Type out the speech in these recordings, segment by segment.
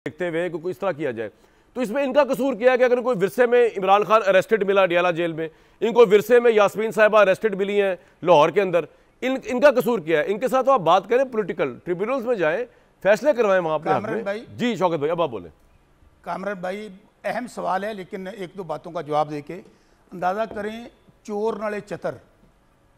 देखते हुए कि कोई इस तरह किया जाए। तो इसमें इनका कसूर क्या है कि अगर कोई विरसे में इमरान खान अरेस्टेड मिला डियाला जेल में, इनको विरसे में यास्मीन साहिबा अरेस्टेड मिली हैं लाहौर के अंदर, इनका कसूर क्या है? इनके साथ तो आप बात करें, पॉलिटिकल ट्रिब्यूनल्स में जाएं, फैसले करवाएं वहां पे। जी शौकत भाई, अब आप बोले। कामरान भाई, अहम सवाल है, लेकिन एक दो बातों का जवाब देके अंदाज़ा करें। चोर नाले चतर,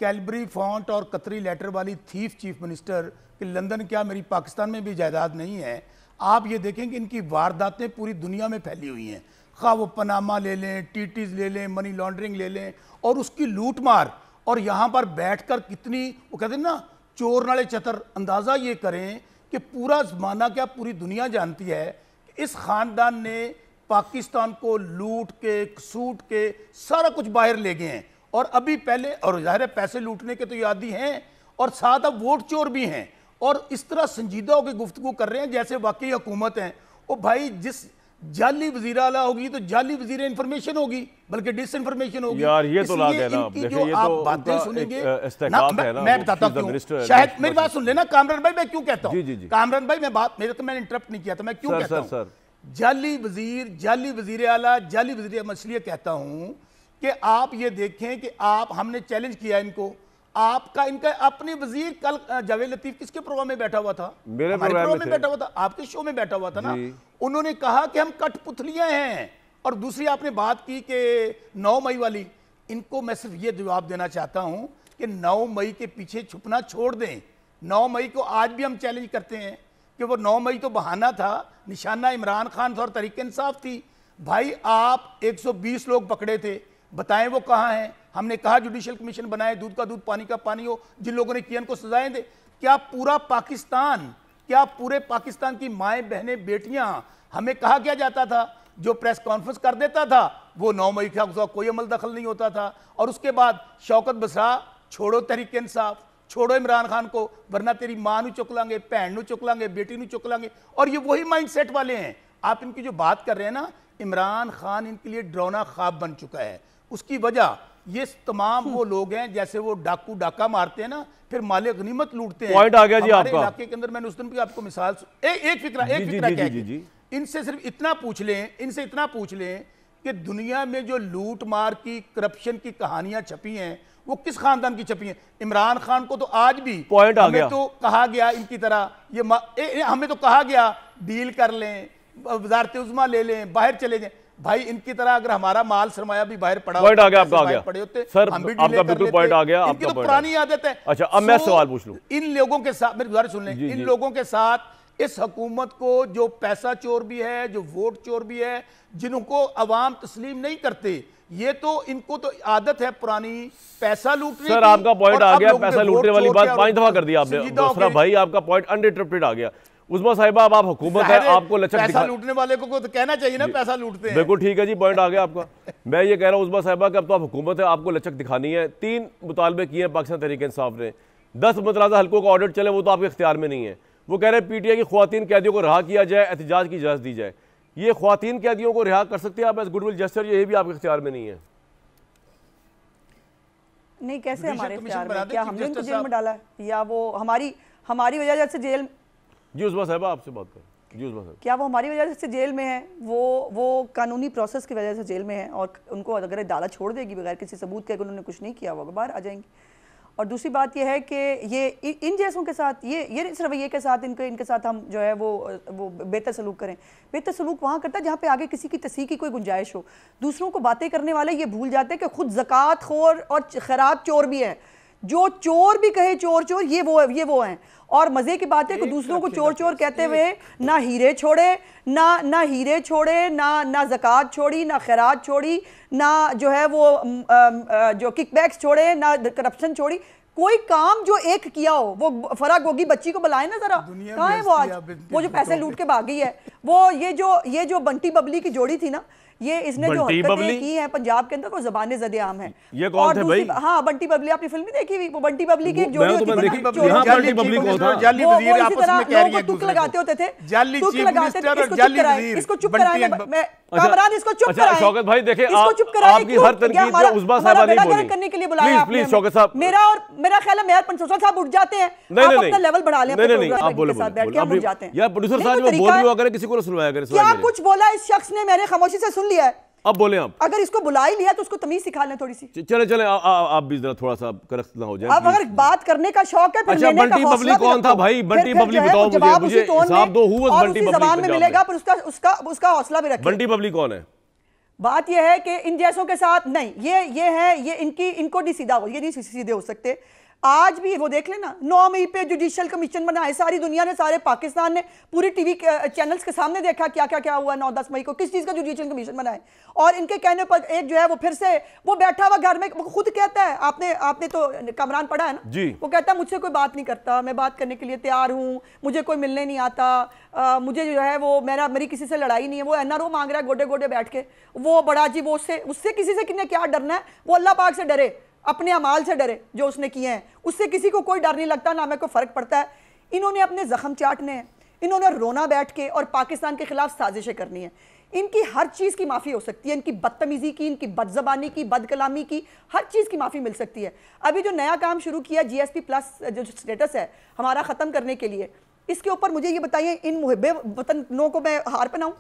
कैलबरी फॉन्ट और कतरी लेटर वाली थीफ चीफ मिनिस्टर कि लंदन क्या मेरी पाकिस्तान में भी जायदाद नहीं है। आप ये देखें कि इनकी वारदातें पूरी दुनिया में फैली हुई हैं, खा वो पनामा ले लें, टीटीज ले लें, मनी लॉन्ड्रिंग ले लें, और उसकी लूट मार, और यहाँ पर बैठकर कितनी, वो कहते हैं ना, चोर नाले चतर। अंदाज़ा ये करें कि पूरा ज़माना क्या, पूरी दुनिया जानती है कि इस ख़ानदान ने पाकिस्तान को लूट के, सूट के, सारा कुछ बाहर ले गए हैं। और अभी पहले, और ज़ाहिर है पैसे लूटने के तो ये आदी हैं, और साथ अब वोट चोर भी हैं, और इस तरह संजीदा होकर गुफ्तगू कर रहे हैं जैसे वाकई हुकूमत है। ओ भाई, जिस जाली वज़ीर आला होगी तो जाली वज़ीर इंफॉर्मेशन होगी, बल्कि डिस इंफॉर्मेशन होगी। यार ये तो लाग है ना, जो आप बातें सुनेंगे मैं बताता हूँ, शायद मेरी बात सुन लेना कामरान भाई। मैं क्यों कहता हूँ कामरान भाई, मैंने इंटरप्ट नहीं किया था, मैं क्यों कहता हूँ जाली वज़ीर आला, जाली वज़ीर मछली कहता हूँ कि आप ये देखें कि हमने चैलेंज किया इनको, इनका अपनी वजीर कल जावेद लतीफ किसके प्रोग्राम में बैठा हुआ था? मेरे प्रोग्राम में बैठा हुआ था, आपके शो में बैठा हुआ था ना। उन्होंने कहा कि हम कठपुतलियां हैं। और दूसरी आपने बात की कि 9 मई वाली, इनको मैं सिर्फ ये जवाब देना चाहता हूं कि 9 मई के पीछे छुपना छोड़ दें। 9 मई को आज भी हम चैलेंज करते हैं कि वो 9 मई तो बहाना था, निशाना इमरान खान था और तहरीक इंसाफ थी। भाई, आप 120 लोग पकड़े थे, बताएं वो कहाँ हैं? हमने कहा जुडिशल कमीशन बनाए, दूध का दूध पानी का पानी हो, जिन लोगों ने किया उनको सजाएं दे। क्या पूरा पाकिस्तान, क्या पूरे पाकिस्तान की माएँ बहनें बेटियां, हमें कहा क्या जाता था, जो प्रेस कॉन्फ्रेंस कर देता था वो 9 मई का कोई अमल दखल नहीं होता था। और उसके बाद शौकत बसरा, छोड़ो तहरीक इंसाफ, छोड़ो इमरान खान को, वरना तेरी मां नू चुक लांगे, भैन नू चुक लांगे, बेटी नू चुक लांगे। और ये वही माइंड सेट वाले हैं। आप इनकी जो बात कर रहे हैं ना, इमरान खान इनके लिए डरावना ख्वाब बन चुका है। उसकी वजह ये तमाम वो लोग हैं, जैसे वो डाकू डाका मारते हैं ना, फिर माले गनीमत लूटते हैं। पॉइंट आ गया जी आपका। इलाके के अंदर मैंने उस दिन भी आपको मिसाल, एक फिक्रा क्या है, इनसे सिर्फ इतना पूछ लें, कि दुनिया में जो लूट मार की, करप्शन की कहानियां छपी हैं, वो किस खानदान की छपी हैं? इमरान खान को तो आज भी पॉइंट आ गया। तो कहा गया इनकी तरह, हमें तो कहा गया डील कर लें, वजारत उज़्मा ले लें, बाहर चले जाएं। भाई, इनकी तरह अगर हमारा माल सरमाया भी बाहर पड़ा पॉइंट आ गया, आपका आ गया पड़े होते सर, आपका बिल्कुल पॉइंट आ गया। इनकी तो पुरानी आदत है। अच्छा, अब मैं सवाल पूछ लूं। इन लोगों के साथ मेरी गुजारिश सुन लें, इन लोगों के साथ इस हुकूमत को, जो पैसा चोर भी है, जो वोट चोर भी है, जिनको अवाम तस्लीम नहीं करते, ये तो इनको तो आदत है पुरानी पैसा लूटने की। सर, आपका पॉइंट आ गया, पैसा लूटने वाली बात 5 दफा कर दी आपने। दूसरा भाई, आपका पॉइंट अनइंटरप्टेड आ गया। उस्मा साहिबा, अब आप हुकूमत है, आपको लचक पैसा लूटने वाले को तो कहना चाहिए ना पैसा लूटते हैं। बिल्कुल ठीक है जी, पॉइंट आ गया आपका। मैं ये कह रहा हूँ उस्मा साहिबा कि अब तो आप हुकूमत है, आपको लचक दिखानी है। 3 मुतालबे किए हैं पाकिस्तान तहरीक इंसाफ ने, 10 मतनाज़ा हल्कों का ऑडिट चले, वो तो आपके इख्तियार में नहीं है। वो कह रहे हैं पीटीआई की ख्वातीन कैदियों को रिहा किया जाए, एहतजाज की इजाज़त दी जाए। ये ख्वातीन कैदियों को रिहा कर सकते हैं आप एज गुडविल जेस्चर, ये भी आपके इख्तियार में नहीं है। नहीं, कैसे हमारे इख्तियार में? क्या हमने उनको जेल में डाला है, या वो हमारी वजह से जेल? जी उस्मा साहिबा, आपसे बात करें। जी उस्मा साहिबा, क्या वो हमारी वजह से जेल में है? वो कानूनी प्रोसेस की वजह से जेल में है, और उनको अगर अदालत छोड़ देगी बगैर किसी सबूत के, अगर उन्होंने कुछ नहीं किया, वो बाहर आ जाएंगे। और दूसरी बात यह है कि ये इन जैसों के साथ, ये इस रवैये के साथ, इनके साथ हम जो है वो बेहतर सलूक करें। बेहतर सलूक वहाँ करता है जहाँ पे आगे किसी की तस्हीह की कोई गुंजाइश हो। दूसरों को बातें करने वाले ये भूल जाते हैं कि खुद ज़कात खोर और खैरात चोर भी है। जो चोर भी कहे चोर चोर, ये वो हैं। और मजे की बात है कि दूसरों को चोर चोर कहते हुए ना हीरे छोड़े, ना ज़कात छोड़ी, ना खैरात छोड़ी, ना जो है वो जो किकबैक्स छोड़े, ना करप्शन छोड़ी। कोई काम जो एक किया हो, वो फरा गोगी बच्ची को बुलाए ना जरा, कहाँ है वो आज? वो जो पैसे लूट के भाग गई है, वो ये जो बंटी बबली की जोड़ी थी ना, ये इसने जो हरकतें की हैं पंजाब के अंदर वो ज़बान ज़द-ए-आम है। ये कौन थे भाई? हाँ, बंटी बबली, आपने फिल्म नहीं देखी? वो बंटी बबली की एक जोड़ी होती थी, बंटी बबली कौन था? जाली वजीर आपस में कह रही है, तुक लगाते होते थे, जाली तुक चीफ लगाते थे, मिनिस्टर और जाली वजीर, इसको चुप कराएं, कामरान इसको चुप कराएं। शौकत भाई देखिए, इसको चुप कराएं, आपकी हर तनकीद पे उस्मा साहब नहीं बोली करने के लिए बुलाया आपने। प्लीज शौकत साहब, मेरा ख्याल है मेयर पंसोसा साहब उठ जाते हैं, आप अपना लेवल बढ़ा लें, नहीं आप बोले साथ बैठ के हम उठ जाते हैं। यार प्रोड्यूसर साहब जो बोल भी हुआ करे किसी को सुनवाया करे। क्या कुछ बोला इस शख्स ने, मैंने खामोशी से सुन लिया है। अब बोले आप, अगर इसको बुला ही लिया तो उसको तमीज सिखा लें थोड़ी सी। चले आप भी जरा थोड़ा सा करख्त ना हो जाए। अब अगर बात करने का शौक है, अच्छा बंटी बबली कौन था भाई? बंटी बबली बताओ मुझे साहब दो, हु वाज बंटी बबली? जबान में मिलेगा पर उसका हौसला भी रखें। बंटी बबली कौन है? बात यह है कि इन जैसों के साथ नहीं, ये इनको नहीं सीधा हो, ये नहीं सीधे हो सकते। आज भी वो देख लेना, 9 मई पे जुडिशियल कमीशन बनाए, सारी दुनिया ने, सारे पाकिस्तान ने पूरी टीवी चैनल्स के सामने देखा क्या क्या क्या हुआ 9-10 मई को, किस चीज़ का जुडिशियल कमीशन बनाए। और इनके कहने पर एक जो है वो फिर से वो बैठा हुआ घर में, वो खुद कहता है, आपने तो कमरान पढ़ा है ना जी, वो कहता है मुझसे कोई बात नहीं करता, मैं बात करने के लिए तैयार हूँ, मुझे कोई मिलने नहीं आता, मुझे जो है वो मेरी किसी से लड़ाई नहीं है। वो NRO मांग रहा है गोडे गोडे बैठ के, वो बड़ा जी, वो उससे किसी से किन्ने क्या डरना है? वो अल्लाह पाक से डरे, अपने अमाल से डरे जो उसने किए हैं, उससे किसी को कोई डर नहीं लगता, ना हमें कोई फर्क पड़ता है। इन्होंने अपने जख्म चाटने हैं, इन्होंने रोना बैठ के और पाकिस्तान के खिलाफ साजिशें करनी है। इनकी हर चीज़ की माफ़ी हो सकती है, इनकी बदतमीज़ी की, इनकी बदजबानी की, बदकलामी की, हर चीज़ की माफ़ी मिल सकती है। अभी जो नया काम शुरू किया GSP प्लस जो स्टेटस है हमारा ख़त्म करने के लिए, इसके ऊपर मुझे ये बताइए, इन मुहिब्बे वतनों को मैं हार पहनाऊं?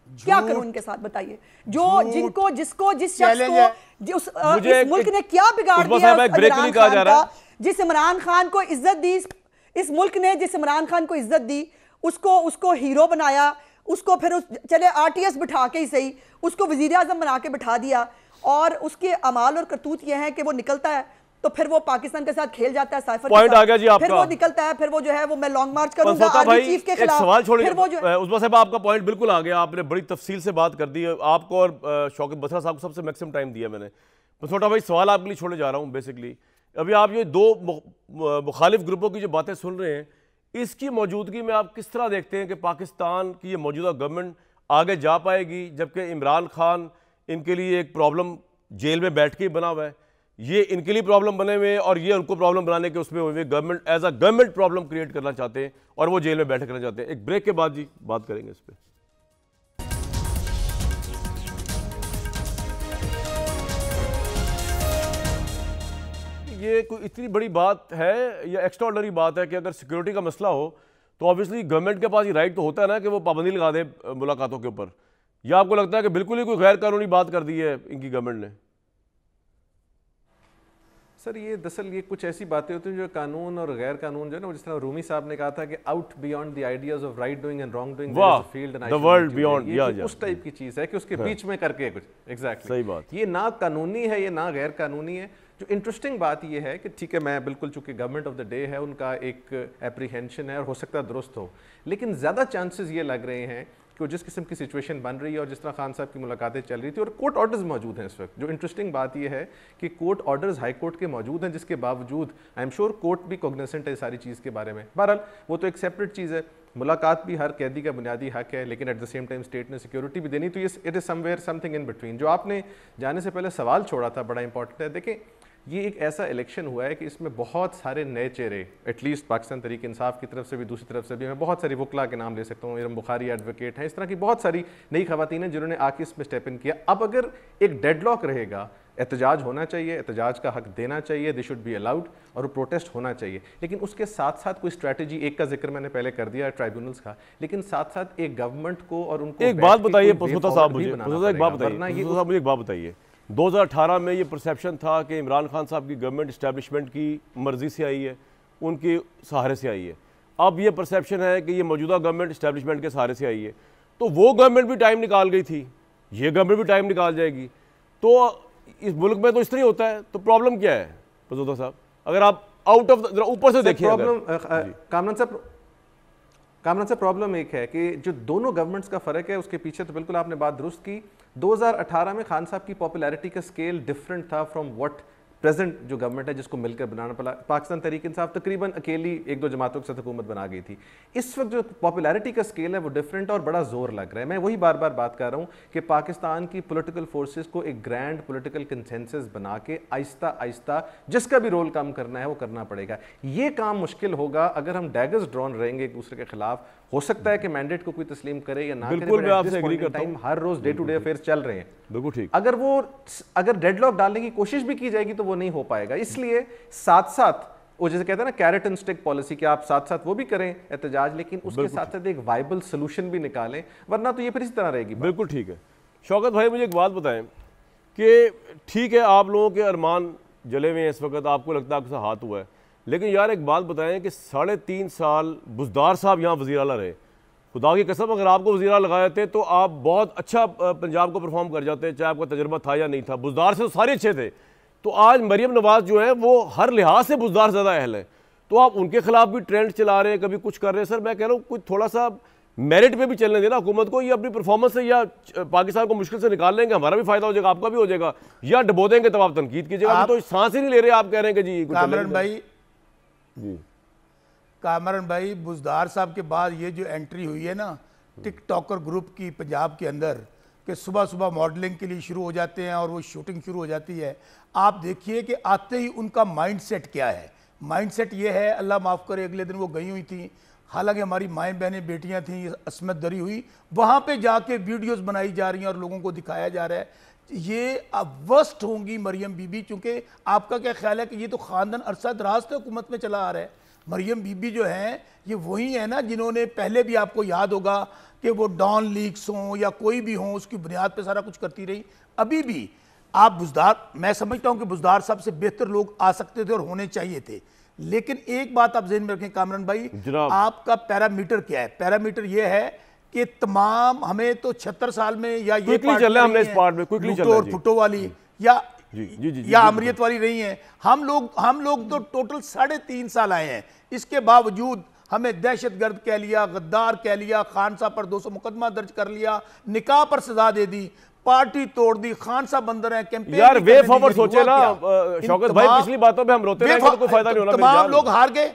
क्या करूं इनके साथ बताइए? जो जिनको जिसको जिस शख्स को इस मुल्क ने क्या बिगाड़ दिया इमरान खान का, जिस इमरान खान को इज्जत दी, इस मुल्क ने जिस इमरान खान को इज्जत दी, उसको हीरो बनाया, उसको फिर चले RTS बिठा के ही सही, उसको वजीर आजम बना के बिठा दिया, और उसके अमाल और करतूत ये हैं कि वो निकलता है तो फिर वो पाकिस्तान के साथ खेल जाता है, साइफर पॉइंट आ गया जी आपका। फिर वो निकलता है, फिर वो जो है वो मैं लॉन्ग मार्च करूंगा आर्मी चीफ के खिलाफ। सवाल छोड़िए, फिर वो जो उस्मा साहब आपका पॉइंट बिल्कुल आ गया, आपने बड़ी तफसील से बात कर दी है। आपको और शौकत बसरा साहब को सबसे मैक्सिमम टाइम दिया मैंने। छोटा भाई सवाल आपके लिए छोड़े जा रहा हूँ। बेसिकली अभी आप ये दो मुखालिफ ग्रुपों की जो बातें सुन रहे हैं, इसकी मौजूदगी में आप किस तरह देखते हैं कि पाकिस्तान की ये मौजूदा गवर्नमेंट आगे जा पाएगी, जबकि इमरान खान इनके लिए एक प्रॉब्लम जेल में बैठ के ही बना हुआ है, ये इनके लिए प्रॉब्लम बने हुए हैं और ये उनको प्रॉब्लम बनाने के उसमें हुए, government as a government problem create करना चाहते हैं और वो जेल में बैठे करना चाहते हैं। एक ब्रेक के बाद जी बात करेंगे इस पर। ये कोई इतनी बड़ी बात है या एक्स्ट्राऑर्डिनरी बात है कि अगर सिक्योरिटी का मसला हो तो ऑब्वियसली गवर्नमेंट के पास ये राइट तो होता है ना कि वो पाबंदी लगा दे मुलाकातों के ऊपर, या आपको लगता है कि बिल्कुल ही कोई गैर कानूनी बात कर दी है इनकी गवर्नमेंट ने? सर ये दरअसल ये कुछ ऐसी बातें होती हैं जो कानून और गैर कानून जो है ना, जिस तरह रूमी साहब ने कहा था कि out beyond the ideas of right doing and wrong doing there is a field and the world beyond, ये उस टाइप की चीज है कि उसके बीच में करके कुछ एग्जैक्टली सही बात। ये ना कानूनी है, ये ना गैर कानूनी है। जो इंटरेस्टिंग बात ये है कि ठीक है, मैं बिल्कुल, चूंकि गवर्नमेंट ऑफ द डे है, उनका एक एप्रीहेंशन है और हो सकता है दुरुस्त हो, लेकिन ज़्यादा चांसेस ये लग रहे हैं कि जिस किस्म की सिचुएशन बन रही है और जिस तरह खान साहब की मुलाकातें चल रही थी और कोर्ट ऑर्डर्स मौजूद हैं इस वक्त, जो इंटरेस्टिंग बात यह है कि कोर्ट ऑर्डर्स हाई कोर्ट के मौजूद हैं, जिसके बावजूद आई एम श्योर कोर्ट भी कॉग्निसेंट है सारी चीज़ के बारे में। बहरहाल वो तो एक सेपरेट चीज़ है, मुलाकात भी हर कैदी का बुनियादी हक है, लेकिन at the same time state ने सिक्योरिटी भी देनी, तो ये it is somewhere something in between. जो आपने जाने से पहले सवाल छोड़ा था बड़ा इंपॉर्टेंट है। देखें, ये एक ऐसा इलेक्शन हुआ है कि इसमें बहुत सारे नए चेहरे, एटलीस्ट पाकिस्तान तहरीक इंसाफ की तरफ से भी, दूसरी तरफ से भी, मैं बहुत सारी वकला के नाम ले सकता हूँ, इरम बुखारी एडवोकेट हैं, इस तरह की बहुत सारी नई खवातीन हैं जिन्होंने आके इसमें स्टेप इन किया। अब अगर एक डेडलॉक रहेगा, एहतजाज होना चाहिए, एहतजाज का हक देना चाहिए, दे शुड बी अलाउड, और प्रोटेस्ट होना चाहिए, लेकिन उसके साथ साथ कोई स्ट्रैटेजी, एक का जिक्र मैंने पहले कर दिया ट्राइब्यूनल्स का, लेकिन साथ साथ एक गवर्नमेंट को और उनको एक बात बताइए पसोता साहब, मुझे एक बात बताइए, 2018 में ये परसेप्शन था कि इमरान खान साहब की गवर्नमेंट इस्टेब्लिशमेंट की मर्जी से आई है, उनके सहारे से आई है। अब ये परसेप्शन है कि ये मौजूदा गवर्नमेंट इस्टेब्लिशमेंट के सहारे से आई है, तो वो गवर्नमेंट भी टाइम निकाल गई थी, ये गवर्नमेंट भी टाइम निकाल जाएगी, तो इस मुल्क में तो इस तरह होता है। तो प्रॉब्लम क्या है पसोता साहब, अगर आप आउट ऑफ ऊपर से देखिए? प्रॉब्लम कामरान साहब, प्रॉब्लम एक है कि जो दोनों गवर्नमेंट्स का फ़र्क है, उसके पीछे तो बिल्कुल आपने बात दुरुस्त की। 2018 में खान साहब की पॉपुलैरिटी का स्केल डिफरेंट था फ्रॉम व्हाट प्रेजेंट जो गवर्नमेंट है जिसको मिलकर बनाना पड़ा, पाकिस्तान तहरीक इंसाफ तकरीबन अकेली एक दो जमातों के साथ हुकूमत बना गई थी। इस वक्त जो पॉपुलैरिटी का स्केल है वो डिफरेंट और बड़ा जोर लग रहा है। मैं वही बार बार बात कर रहा हूँ कि पाकिस्तान की पॉलिटिकल फोर्सेस को एक ग्रैंड पॉलिटिकल कंसेंसस बना के आहिस्ता आहिस्ता जिसका भी रोल काम करना है वो करना पड़ेगा। ये काम मुश्किल होगा अगर हम डैगर्स ड्रॉन रहेंगे एक दूसरे के खिलाफ। हो सकता है कि मैंडेट को कोई तस्लीम करे या ना बिल्कुल, मैं आपसे करे, एग्री करता हूं। हर रोज डे टू डे अफेयर्स चल रहे हैं। बिल्कुल ठीक। अगर डेडलॉक डालने की कोशिश भी की जाएगी तो वो नहीं हो पाएगा। इसलिए साथ साथ वो जैसे कहते हैं ना कैरेट एंड स्टिक पॉलिसी, कि आप साथ साथ वो भी करें एहतजाज, लेकिन उसके साथ साथ एक वाइबल सोल्यूशन भी निकालें, वरना तो ये फिर इसी तरह रहेगी। बिल्कुल ठीक है। शौकत भाई मुझे एक बात बताएं कि ठीक है आप लोगों के अरमान जले हुए हैं इस वक्त, आपको लगता है आपके हाथ हुआ है, लेकिन यार एक बात बताएं कि 3.5 साल बुज़दार साहब यहाँ वज़ीर आला रहे। खुदा की कसम अगर आपको वज़ीर आला लगाए थे तो आप बहुत अच्छा पंजाब को परफॉर्म कर जाते, चाहे आपका तजर्बा था या नहीं था। बुज़दार से तो सारे अच्छे थे। तो आज मरियम नवाज जो है वो हर लिहाज से बुज़दार ज़्यादा अहल है, तो आप उनके खिलाफ भी ट्रेंड चला रहे हैं, कभी कुछ कर रहे हैं। सर मैं कह रहा हूँ कुछ थोड़ा सा मेरिट पे भी चलने देना हुकूमत को। ये अपनी परफॉर्मेंस से या पाकिस्तान को मुश्किल से निकाल लेंगे, हमारा भी फायदा हो जाएगा, आपका भी हो जाएगा, या डबो देंगे तब आप तनकीद कीजिएगा। तो सांस ही नहीं ले रहे, आप कह रहे हैं कि जी कामरान भाई जी कामरान भाई बुज़दार साहब के बाद ये जो एंट्री हुई है ना टिकटॉकर ग्रुप की पंजाब के अंदर, कि सुबह सुबह मॉडलिंग के लिए शुरू हो जाते हैं और वो शूटिंग शुरू हो जाती है। आप देखिए कि आते ही उनका माइंडसेट क्या है। माइंडसेट ये है, अल्लाह माफ़ करे अगले दिन वो गई हुई थी, हालांकि हमारी माएँ बहनें बेटियां थीं, असमत दरी हुई, वहाँ पे जाके वीडियोस बनाई जा रही हैं और लोगों को दिखाया जा रहा है। ये अब वर्स्ट होंगी मरियम बीबी, चूँकि आपका क्या ख्याल है कि ये तो ख़ानदान अरसा दराज से हुकूमत में चला आ रहा है। मरियम बीबी जो हैं ये वही है ना जिन्होंने पहले भी, आपको याद होगा कि वो डॉन लीक्स हों या कोई भी हों, उसकी बुनियाद पे सारा कुछ करती रही। अभी भी आप बुज़दार, मैं समझता हूं कि बुज़दार साहब से बेहतर लोग आ सकते थे और होने चाहिए थे, लेकिन एक बात आप ज़हन में रखें कामरान भाई, आपका पैरामीटर क्या है? पैरामीटर ये है कि तमाम हमें तो 76 साल में या ये हमने इस पार्ट में फुटो वाली या अमरीत वाली रही हैं। हम लोग तो टोटल 3.5 साल आए हैं, इसके बावजूद हमें दहशतगर्द कह लिया, गद्दार कह लिया, खान साहब पर 200 मुकदमा दर्ज कर लिया, निकाह पर सजा दे दी, पार्टी तोड़ दी, खान साहब बंदर हैं, कैंपेन यार वे फॉरवर्ड सोचे ना शौकत भाई, पिछली बातों पे हम रोते रहेंगे तो कोई फायदा नहीं होना। तमाम लोग हार गए,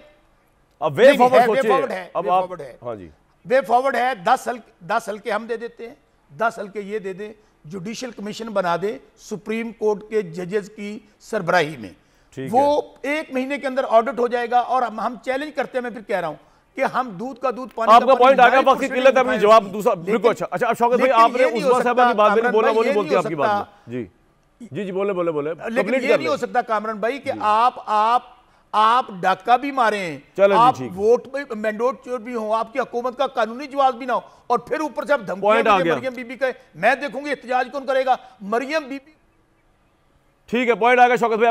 अब वे फॉरवर्ड सोचे। अब आप हां जी वे फॉरवर्ड है, 10 हल्के हम दे देते हैं, 10 हल्के ये दे दें, जुडिशियल कमीशन बना दे सुप्रीम कोर्ट के जजेस की सरबराही में, वो 1 महीने के अंदर ऑडिट हो जाएगा। और हम चैलेंज करते हैं, मैं फिर कह रहा हूं कि हम दूध का दूध पानी आपका पॉइंट आ गया, वक्त की किल्लत है, जवाब दूसरा बिल्कुल अच्छा। अच्छा शौकत भाई आपने उस्मा साहब की बात नहीं बोला, वो नहीं बोलती आपकी बात जी जी जी बोले बोले बोले, लेकिन ये नहीं हो सकता कामरान भाई कि आप डाका भी मारें, आप वोट में मैंडेट चोर भी हो, आपकी हुकूमत का कानूनी जवाब भी ना हो, और फिर ऊपर से आप धमकियां मरियम बीबी का। मैं देखूंगी एहतजाज कौन करेगा, मरियम बीबी। ठीक है, पॉइंट आ गया शौकत भाई,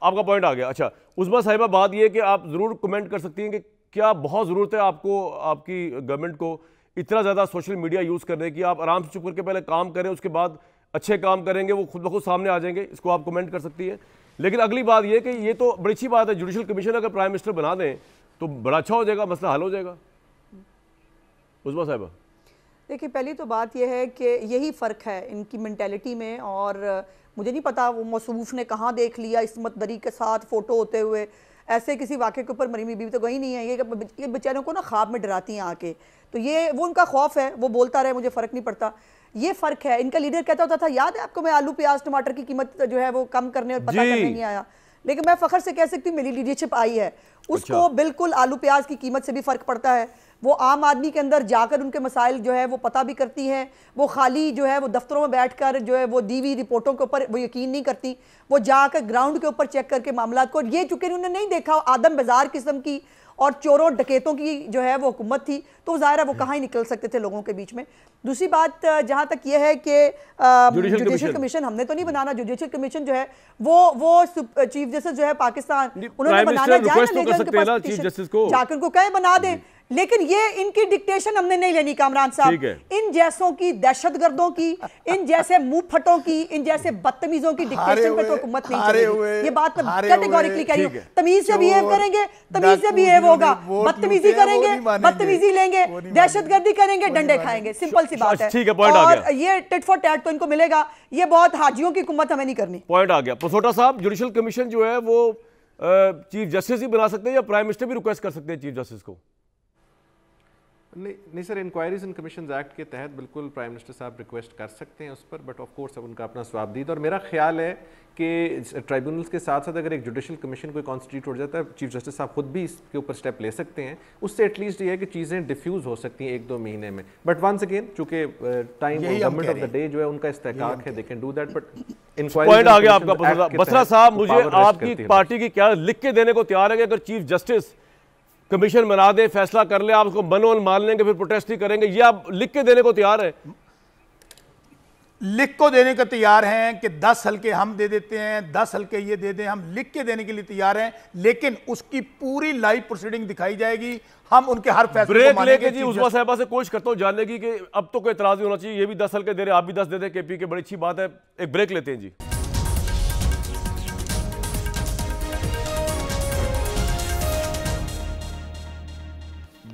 आपका पॉइंट आ गया। अच्छा उस्मा साहिबा, बात ये कि आप जरूर कमेंट कर सकती हैं कि क्या बहुत ज़रूरत है आपको, आपकी गवर्नमेंट को इतना ज़्यादा सोशल मीडिया यूज़ करने की? आप आराम से चुप करके पहले काम करें, उसके बाद अच्छे काम करेंगे, वो खुद ब खुद सामने आ जाएंगे। इसको आप कमेंट कर सकती है। लेकिन अगली बात ये कि ये तो बड़ी अच्छी बात है, जुडिशल कमीशन अगर प्राइम मिनिस्टर बना दें तो बड़ा अच्छा हो जाएगा, मसला हल हो जाएगा। उस्मा साहिबा देखिए, पहली तो बात यह है कि यही फ़र्क है इनकी मेंटालिटी में, और मुझे नहीं पता वो मौसूफ ने कहाँ देख लिया इस्मत दरी के साथ फ़ोटो होते हुए। ऐसे किसी वाक़े के ऊपर मरीम बीबी तो गई नहीं है, ये बेचारों को ना ख्वाब में डराती हैं आके, तो ये वो उनका खौफ है, वो बोलता रहे, मुझे फ़र्क नहीं पड़ता। ये फ़र्क है। इनका लीडर कहता होता था, याद है आपको, मैं आलू प्याज टमाटर की कीमत जो है वो कम करने और पता करने नहीं आया, लेकिन मैं फ़ख्र से कह सकती हूँ मेरी लीडरशिप आई है। उसको बिल्कुल आलू प्याज की कीमत से भी फ़र्क पड़ता है। वो आम आदमी के अंदर जाकर उनके मसाइल जो है वो पता भी करती हैं। वो खाली जो है वो दफ्तरों में बैठकर जो है वो दी हुई रिपोर्टों के ऊपर वो यकीन नहीं करती, वो जाकर ग्राउंड के ऊपर चेक करके मामलात को, ये चूँकि उन्होंने नहीं देखा आदम बाजार किस्म की और चोरों डकैतों की जो है वो हुकूमत थी, तो ज़ाहिर है वो कहाँ ही निकल सकते थे लोगों के बीच में। दूसरी बात जहाँ तक ये है कि जुडिशल कमीशन हमने तो नहीं बनाना, जुडिशल कमीशन जो है वो चीफ जस्टिस जो है पाकिस्तान, उन्होंने बनाना, जाकर उनको कहे बना दें। लेकिन ये इनकी डिक्टेशन हमने नहीं लेनी कामरान ठीक साहब। है। इन जैसों की दहशतगर्दों की, इन जैसे मुंह फटों की, इन जैसे बदतमीजों की डिक्टेशन पे तो हुकूमत नहीं चलेगी। ये बात मैं कैटेगोरिकली कह रही हूं। तमीज से बिहेव करेंगे, तमीज से बिहेव होगा, बदतमीजी करेंगे, बदतमीजी लेंगे, दहशतगर्दी करेंगे, डंडे खाएंगे, सिंपल सी बात है। ठीक है, पॉइंट आ गया। और ये टिट फॉर टैट तो इनको मिलेगा। ये बहुत हाजियों की हुकूमत हमें नहीं करनी। पॉइंट आ गया। पसोटा साहब, जुडिशल कमीशन जो है वो चीफ जस्टिस ही बना सकते हैं या प्राइम मिनिस्टर भी रिक्वेस्ट कर सकते हैं चीफ जस्टिस को? नहीं sir, inquiries and commission act के तहत बिल्कुल प्राइम मिनिस्टर साहब रिक्वेस्ट कर सकते हैं उस पर, बट ऑफ कोर्स अब उनका अपना स्वाबदीद। और मेरा ख्याल है कि ट्राइब्यूनल्स के साथ साथ अगर एक जुडिशल कमीशन कोई कॉन्स्टिट्यूट हो जाता है, चीफ जस्टिस साहब खुद भी इसके ऊपर स्टेप ले सकते हैं। उससे एटलीस्ट ये है कि चीज़ें डिफ्यूज हो सकती हैं 1-2 महीने में। बट वंस अगेन, चूंकि time government of the day जो है उनका इस्तेहकाक है, they can do that. But point आ गया आपका। बसरा साहब, मुझे आपकी पार्टी की क्या लिख के देने को तैयार है कि अगर चीफ जस्टिस कमीशन बना दे, फैसला कर ले, आप उसको मनोन मान लेंगे, फिर प्रोटेस्ट ही करेंगे, ये आप लिख के देने को तैयार है? लिख को देने को तैयार हैं कि 10 हल्के हम दे देते हैं, 10 हल्के ये दे दें, हम लिख के देने के लिए तैयार हैं, लेकिन उसकी पूरी लाइव प्रोसीडिंग दिखाई जाएगी। हम उनके हर फैसले ब्रेक लेके जी उस्मा साहिबा से कोशिश करता हूं जानने की कि अब तो कोई इतराज नहीं होना चाहिए, ये भी 10 हल्के दे रहे, आप भी 10 दे दें केपी के, बड़ी अच्छी बात है। एक ब्रेक लेते हैं जी।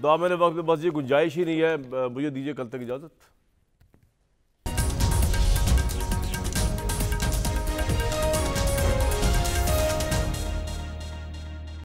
दामन वक्त में बस ये गुंजाइश ही नहीं है, मुझे दीजिए कल तक इजाजत।